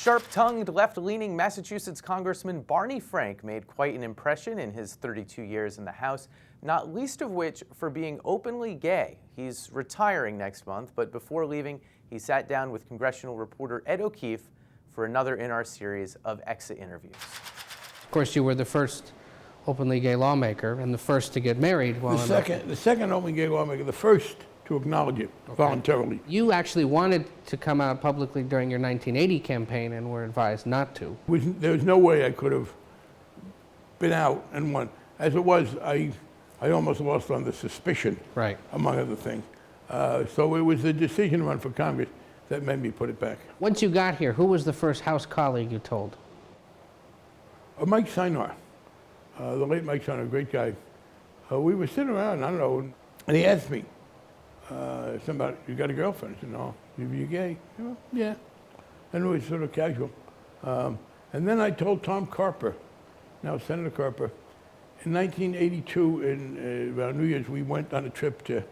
Sharp-tongued, left-leaning Massachusetts Congressman Barney Frank made quite an impression in his 32 years in the House, not least of which for being openly gay. He's retiring next month, but before leaving, he sat down with congressional reporter Ed O'Keefe for another in our series of exit interviews. Of course, you were the first openly gay lawmaker and the first to get married. The second openly gay lawmaker, the first to acknowledge it voluntarily. You actually wanted to come out publicly during your 1980 campaign and were advised not to. There was no way I could have been out and won. As it was, I almost lost on the suspicion, right, among other things. So it was the decision to run for Congress that made me put it back. Once you got here, who was the first House colleague you told? Mike Sinar, the late Mike Sinar, a great guy. We were sitting around, I don't know, and he asked me, somebody, you got a girlfriend? I said, no. You gay? Well, yeah. And it was sort of casual. And then I told Tom Carper, now Senator Carper, in 1982, around New Year's, we went on a trip to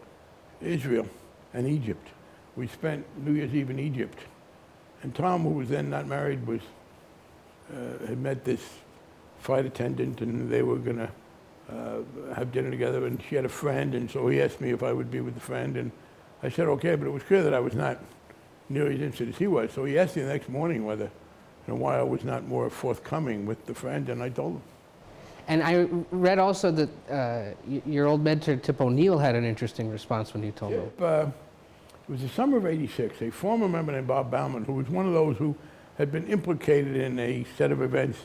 Israel and Egypt. We spent New Year's Eve in Egypt. And Tom, who was then not married, had met this flight attendant, and they were going to have dinner together, and she had a friend, and so he asked me if I would be with the friend, and I said okay, but it was clear that I was not nearly as interested as he was. So he asked me the next morning whether, why I was not more forthcoming with the friend, and I told him. And I read also that your old mentor, Tip O'Neill, had an interesting response when you told him. It was the summer of '86. A former member named Bob Bauman, who was one of those who had been implicated in a set of events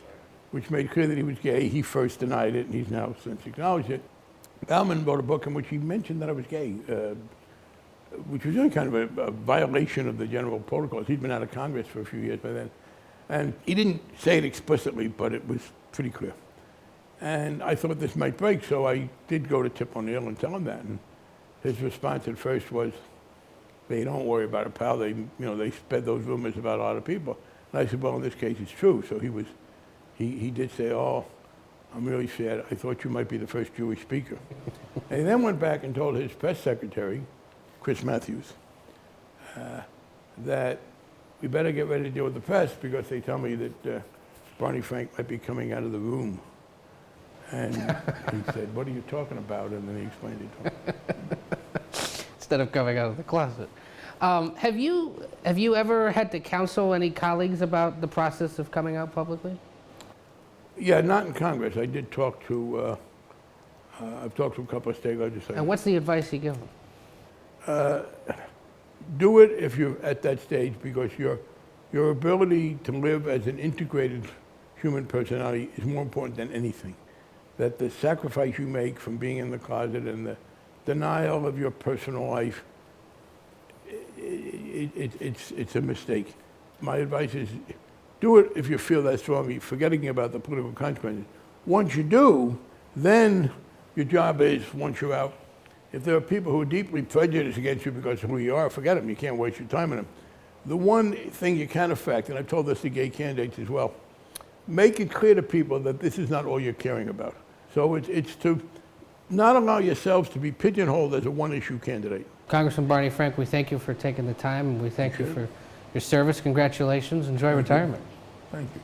which made clear that he was gay. He first denied it, and he's now since acknowledged it. Bauman wrote a book in which he mentioned that I was gay, which was really kind of a violation of the general protocols. He'd been out of Congress for a few years by then. And he didn't say it explicitly, but it was pretty clear. And I thought this might break, so I did go to Tip O'Neill and tell him that. And his response at first was, "Hey, don't worry about it, pal. They spread those rumors about a lot of people." And I said, "Well, in this case, it's true." So he did say, "Oh, I'm really sad. I thought you might be the first Jewish speaker." And he then went back and told his press secretary, Chris Matthews, that we better get ready to deal with the press because they tell me that Barney Frank might be coming out of the room. And he said, "What are you talking about?" And then he explained it to him. Instead of coming out of the closet. Have you ever had to counsel any colleagues about the process of coming out publicly? Yeah, not in Congress. I did talk to, I've talked to a couple of state legislators. And what's the advice you give them? Do it if you're at that stage, because your ability to live as an integrated human personality is more important than anything. That the sacrifice you make from being in the closet and the denial of your personal life, it's a mistake. My advice is, do it if you feel that strongly, forgetting about the political consequences. Once you do, then your job is, once you're out, if there are people who are deeply prejudiced against you because of who you are, forget them. You can't waste your time on them. The one thing you can affect, and I've told this to gay candidates as well, make it clear to people that this is not all you're caring about. So it's to not allow yourselves to be pigeonholed as a one-issue candidate. Congressman Barney Frank, we thank you for taking the time, and we thank you for your service. Congratulations. Enjoy retirement. Thank you.